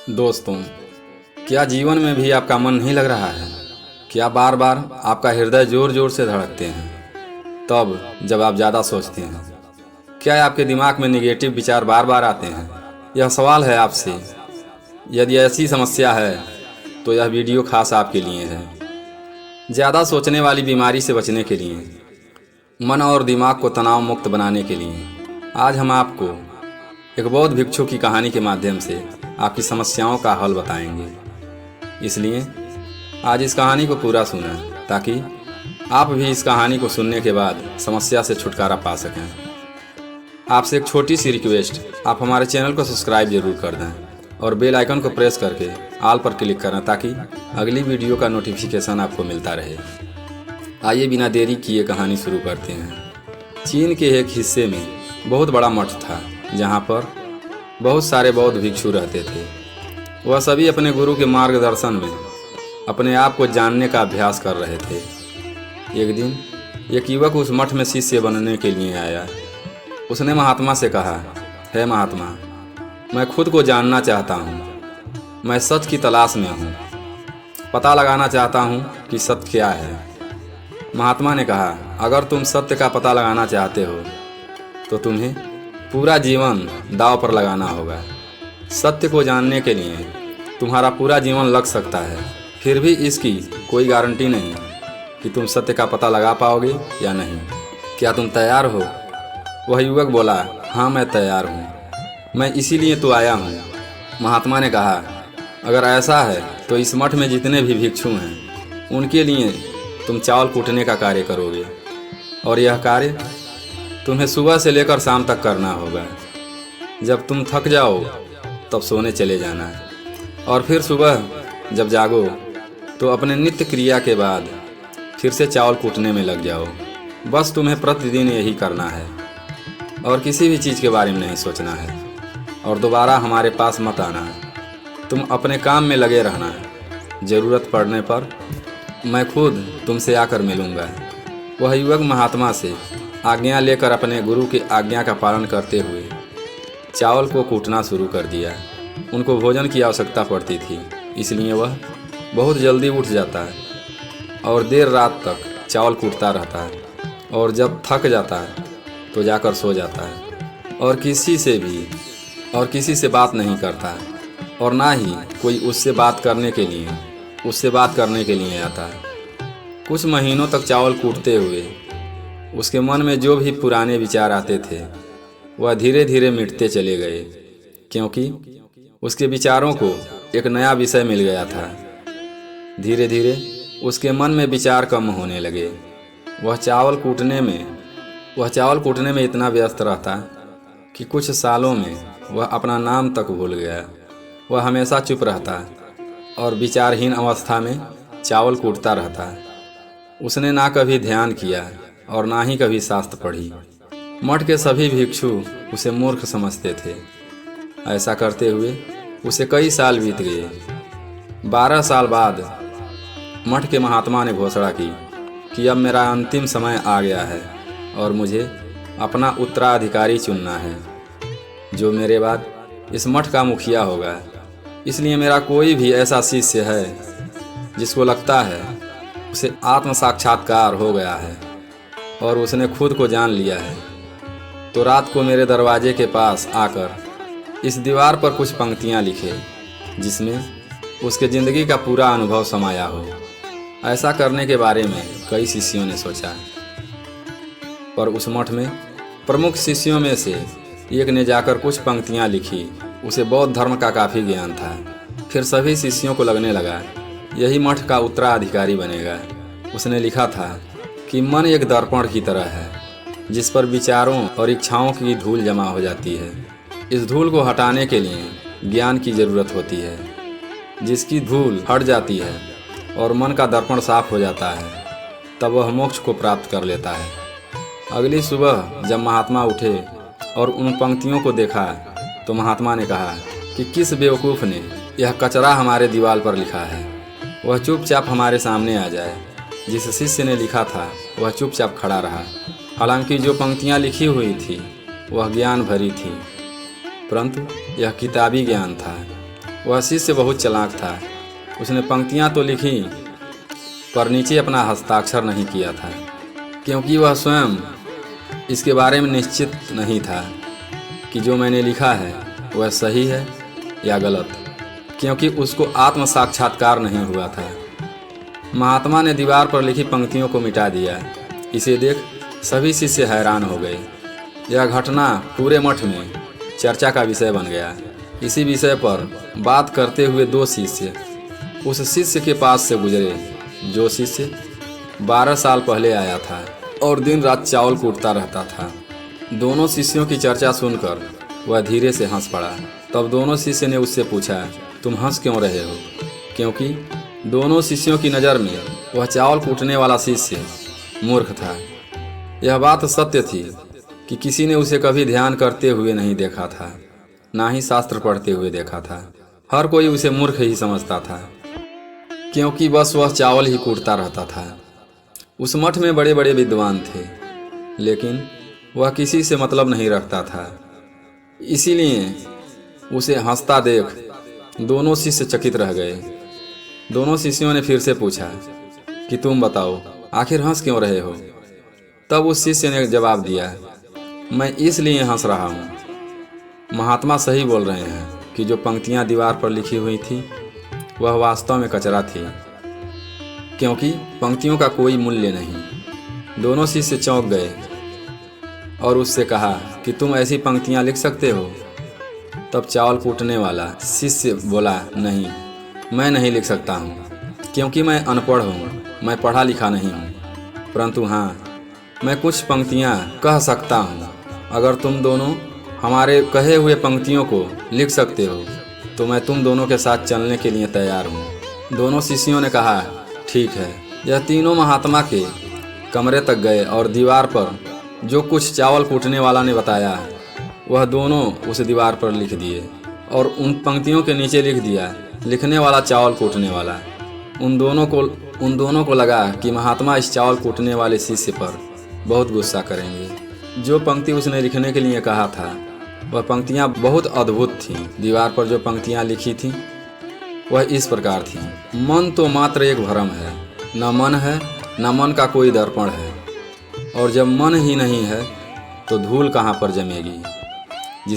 दोस्तों, क्या जीवन में भी आपका मन नहीं लग रहा है? क्या बार बार आपका हृदय जोर जोर से धड़कते हैं तब जब आप ज़्यादा सोचते हैं? क्या आपके दिमाग में निगेटिव विचार बार बार आते हैं? यह सवाल है आपसे। यदि ऐसी समस्या है तो यह वीडियो खास आपके लिए है। ज़्यादा सोचने वाली बीमारी से बचने के लिए, मन और दिमाग को तनाव मुक्त बनाने के लिए आज हम आपको एक बौद्ध भिक्षु की कहानी के माध्यम से आपकी समस्याओं का हल बताएंगे। इसलिए आज इस कहानी को पूरा सुना ताकि आप भी इस कहानी को सुनने के बाद समस्या से छुटकारा पा सकें। आपसे एक छोटी सी रिक्वेस्ट, आप हमारे चैनल को सब्सक्राइब जरूर कर दें और बेल आइकन को प्रेस करके ऑल पर क्लिक करें ताकि अगली वीडियो का नोटिफिकेशन आपको मिलता रहे। आइए बिना देरी किए कहानी शुरू करते हैं। चीन के एक हिस्से में बहुत बड़ा मठ था जहाँ पर बहुत सारे बौद्ध भिक्षु रहते थे। वह सभी अपने गुरु के मार्गदर्शन में अपने आप को जानने का अभ्यास कर रहे थे। एक दिन एक युवक उस मठ में शिष्य बनने के लिए आया। उसने महात्मा से कहा, हे महात्मा, मैं खुद को जानना चाहता हूँ। मैं सच की तलाश में हूँ। पता लगाना चाहता हूँ कि सत्य क्या है। महात्मा ने कहा, अगर तुम सत्य का पता लगाना चाहते हो तो तुम्हें पूरा जीवन दांव पर लगाना होगा। सत्य को जानने के लिए तुम्हारा पूरा जीवन लग सकता है, फिर भी इसकी कोई गारंटी नहीं कि तुम सत्य का पता लगा पाओगे या नहीं। क्या तुम तैयार हो? वह युवक बोला, हाँ मैं तैयार हूँ, मैं इसीलिए तो आया हूँ। महात्मा ने कहा, अगर ऐसा है तो इस मठ में जितने भी भिक्षु हैं उनके लिए तुम चावल कूटने का कार्य करोगे और यह कार्य तुम्हें सुबह से लेकर शाम तक करना होगा। जब तुम थक जाओ तब सोने चले जाना और फिर सुबह जब जागो तो अपने नित्य क्रिया के बाद फिर से चावल कूटने में लग जाओ। बस तुम्हें प्रतिदिन यही करना है और किसी भी चीज़ के बारे में नहीं सोचना है और दोबारा हमारे पास मत आना। तुम अपने काम में लगे रहना। ज़रूरत पड़ने पर मैं खुद तुमसे आकर मिलूँगा। वह युवक महात्मा से आज्ञा लेकर अपने गुरु की आज्ञा का पालन करते हुए चावल को कूटना शुरू कर दिया। उनको भोजन की आवश्यकता पड़ती थी, इसलिए वह बहुत जल्दी उठ जाता है और देर रात तक चावल कूटता रहता है और जब थक जाता है तो जाकर सो जाता है और किसी से बात नहीं करता और ना ही कोई उससे बात करने के लिए आता है। कुछ महीनों तक चावल कूटते हुए उसके मन में जो भी पुराने विचार आते थे वह धीरे धीरे मिटते चले गए, क्योंकि उसके विचारों को एक नया विषय मिल गया था। धीरे धीरे उसके मन में विचार कम होने लगे। वह चावल कूटने में इतना व्यस्त रहता कि कुछ सालों में वह अपना नाम तक भूल गया। वह हमेशा चुप रहता और विचारहीन अवस्था में चावल कूटता रहता। उसने ना कभी ध्यान किया और ना ही कभी शास्त्र पढ़ी। मठ के सभी भिक्षु उसे मूर्ख समझते थे। ऐसा करते हुए उसे कई साल बीत गए। 12 साल बाद मठ के महात्मा ने घोषणा की कि अब मेरा अंतिम समय आ गया है और मुझे अपना उत्तराधिकारी चुनना है जो मेरे बाद इस मठ का मुखिया होगा। इसलिए मेरा कोई भी ऐसा शिष्य है जिसको लगता है उसे आत्म साक्षात्कार हो गया है और उसने खुद को जान लिया है, तो रात को मेरे दरवाजे के पास आकर इस दीवार पर कुछ पंक्तियाँ लिखे जिसमें उसके ज़िंदगी का पूरा अनुभव समाया हो। ऐसा करने के बारे में कई शिष्यों ने सोचा, पर उस मठ में प्रमुख शिष्यों में से एक ने जाकर कुछ पंक्तियाँ लिखी। उसे बौद्ध धर्म का काफ़ी ज्ञान था। फिर सभी शिष्यों को लगने लगा यही मठ का उत्तराधिकारी बनेगा। उसने लिखा था कि मन एक दर्पण की तरह है जिस पर विचारों और इच्छाओं की धूल जमा हो जाती है। इस धूल को हटाने के लिए ज्ञान की ज़रूरत होती है। जिसकी धूल हट जाती है और मन का दर्पण साफ हो जाता है तब वह मोक्ष को प्राप्त कर लेता है। अगली सुबह जब महात्मा उठे और उन पंक्तियों को देखा तो महात्मा ने कहा कि किस बेवकूफ़ ने यह कचरा हमारे दीवार पर लिखा है। वह चुपचाप हमारे सामने आ जाए। जिस शिष्य ने लिखा था वह चुपचाप खड़ा रहा। हालांकि जो पंक्तियाँ लिखी हुई थी वह ज्ञान भरी थी, परंतु यह किताबी ज्ञान था। वह शिष्य बहुत चालाक था। उसने पंक्तियाँ तो लिखी पर नीचे अपना हस्ताक्षर नहीं किया था, क्योंकि वह स्वयं इसके बारे में निश्चित नहीं था कि जो मैंने लिखा है वह सही है या गलत, क्योंकि उसको आत्म साक्षात्कार नहीं हुआ था। महात्मा ने दीवार पर लिखी पंक्तियों को मिटा दिया। इसे देख सभी शिष्य हैरान हो गए। यह घटना पूरे मठ में चर्चा का विषय बन गया। इसी विषय पर बात करते हुए 2 शिष्य उस शिष्य के पास से गुजरे जो शिष्य 12 साल पहले आया था और दिन रात चावल कूटता रहता था। दोनों शिष्यों की चर्चा सुनकर वह धीरे से हंस पड़ा। तब दोनों शिष्य ने उससे पूछा, तुम हंस क्यों रहे हो? क्योंकि दोनों शिष्यों की नज़र में वह चावल कूटने वाला शिष्य मूर्ख था। यह बात सत्य थी कि किसी ने उसे कभी ध्यान करते हुए नहीं देखा था, ना ही शास्त्र पढ़ते हुए देखा था। हर कोई उसे मूर्ख ही समझता था, क्योंकि बस वह चावल ही कूटता रहता था। उस मठ में बड़े बड़े विद्वान थे, लेकिन वह किसी से मतलब नहीं रखता था। इसीलिए उसे हंसता देख दोनों शिष्य चकित रह गए। दोनों शिष्यों ने फिर से पूछा कि तुम बताओ, आखिर हंस क्यों रहे हो? तब उस शिष्य ने जवाब दिया, मैं इसलिए हंस रहा हूँ, महात्मा सही बोल रहे हैं कि जो पंक्तियाँ दीवार पर लिखी हुई थी वह वास्तव में कचरा थी, क्योंकि पंक्तियों का कोई मूल्य नहीं। दोनों शिष्य चौंक गए और उससे कहा कि तुम ऐसी पंक्तियाँ लिख सकते हो? तब चावल कूटने वाला शिष्य बोला, नहीं, मैं नहीं लिख सकता हूँ, क्योंकि मैं अनपढ़ हूँ, मैं पढ़ा लिखा नहीं हूँ। परंतु हाँ, मैं कुछ पंक्तियाँ कह सकता हूँ। अगर तुम दोनों हमारे कहे हुए पंक्तियों को लिख सकते हो तो मैं तुम दोनों के साथ चलने के लिए तैयार हूँ। दोनों शिष्यों ने कहा, ठीक है। यह तीनों महात्मा के कमरे तक गए और दीवार पर जो कुछ चावल कूटने वाला ने बताया वह दोनों उस दीवार पर लिख दिए और उन पंक्तियों के नीचे लिख दिया, लिखने वाला चावल कूटने वाला। उन दोनों को लगा कि महात्मा इस चावल कूटने वाले शिष्य पर बहुत गुस्सा करेंगे। जो पंक्ति उसने लिखने के लिए कहा था वह पंक्तियाँ बहुत अद्भुत थीं। दीवार पर जो पंक्तियाँ लिखी थीं वह इस प्रकार थीं, मन तो मात्र एक भ्रम है, न मन है न मन का कोई दर्पण है, और जब मन ही नहीं है तो धूल कहाँ पर जमेगी।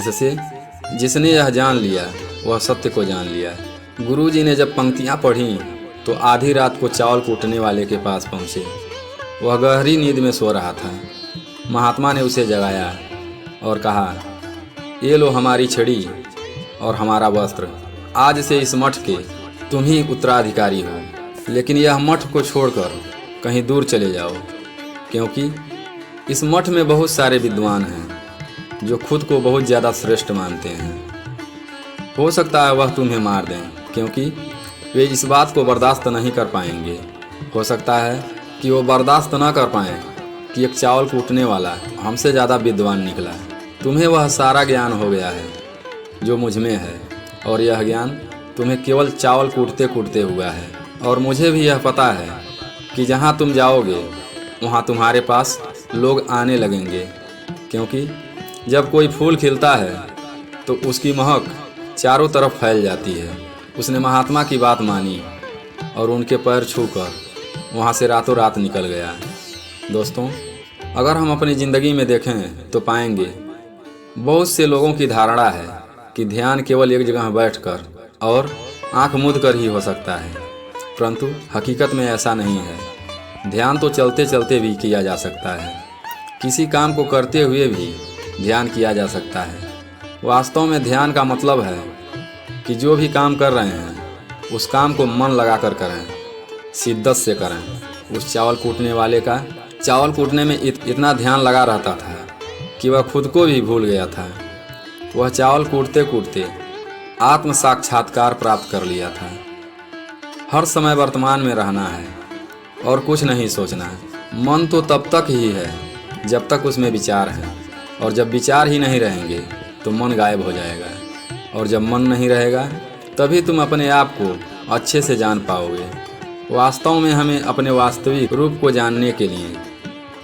जिसने यह जान लिया वह सत्य को जान लिया। गुरुजी ने जब पंक्तियाँ पढ़ीं तो आधी रात को चावल कूटने वाले के पास पहुँचे। वह गहरी नींद में सो रहा था। महात्मा ने उसे जगाया और कहा, ये लो हमारी छड़ी और हमारा वस्त्र। आज से इस मठ के तुम ही उत्तराधिकारी हो, लेकिन यह मठ को छोड़कर कहीं दूर चले जाओ, क्योंकि इस मठ में बहुत सारे विद्वान हैं जो खुद को बहुत ज़्यादा श्रेष्ठ मानते हैं। हो सकता है वह तुम्हें मार दें, क्योंकि वे इस बात को बर्दाश्त नहीं कर पाएंगे। हो सकता है कि वो बर्दाश्त न कर पाएँ कि एक चावल कूटने वाला हमसे ज़्यादा विद्वान निकला। तुम्हें वह सारा ज्ञान हो गया है जो मुझ में है, और यह ज्ञान तुम्हें केवल चावल कूटते कूटते हुआ है। और मुझे भी यह पता है कि जहाँ तुम जाओगे वहाँ तुम्हारे पास लोग आने लगेंगे, क्योंकि जब कोई फूल खिलता है तो उसकी महक चारों तरफ फैल जाती है। उसने महात्मा की बात मानी और उनके पैर छूकर वहाँ से रातों रात निकल गया। दोस्तों, अगर हम अपनी ज़िंदगी में देखें तो पाएंगे बहुत से लोगों की धारणा है कि ध्यान केवल एक जगह बैठकर और आंख मूंद कर ही हो सकता है, परंतु हकीकत में ऐसा नहीं है। ध्यान तो चलते चलते भी किया जा सकता है। किसी काम को करते हुए भी ध्यान किया जा सकता है। वास्तव में ध्यान का मतलब है कि जो भी काम कर रहे हैं उस काम को मन लगा कर करें, शिद्दत से करें। उस चावल कूटने वाले का चावल कूटने में इतना ध्यान लगा रहता था कि वह खुद को भी भूल गया था। वह चावल कूटते कूटते आत्म साक्षात्कार प्राप्त कर लिया था। हर समय वर्तमान में रहना है और कुछ नहीं सोचना है। मन तो तब तक ही है जब तक उसमें विचार है, और जब विचार ही नहीं रहेंगे तो मन गायब हो जाएगा, और जब मन नहीं रहेगा तभी तुम अपने आप को अच्छे से जान पाओगे। वास्तव में हमें अपने वास्तविक रूप को जानने के लिए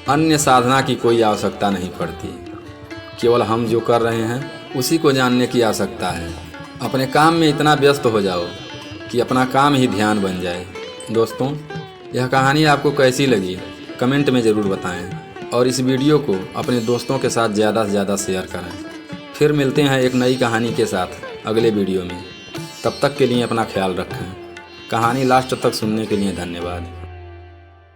अन्य साधना की कोई आवश्यकता नहीं पड़ती। केवल हम जो कर रहे हैं उसी को जानने की आवश्यकता है। अपने काम में इतना व्यस्त हो जाओ कि अपना काम ही ध्यान बन जाए। दोस्तों, यह कहानी आपको कैसी लगी कमेंट में ज़रूर बताएं और इस वीडियो को अपने दोस्तों के साथ ज़्यादा से ज़्यादा शेयर करें। फिर मिलते हैं एक नई कहानी के साथ अगले वीडियो में। तब तक के लिए अपना ख्याल रखें। कहानी लास्ट तक सुनने के लिए धन्यवाद।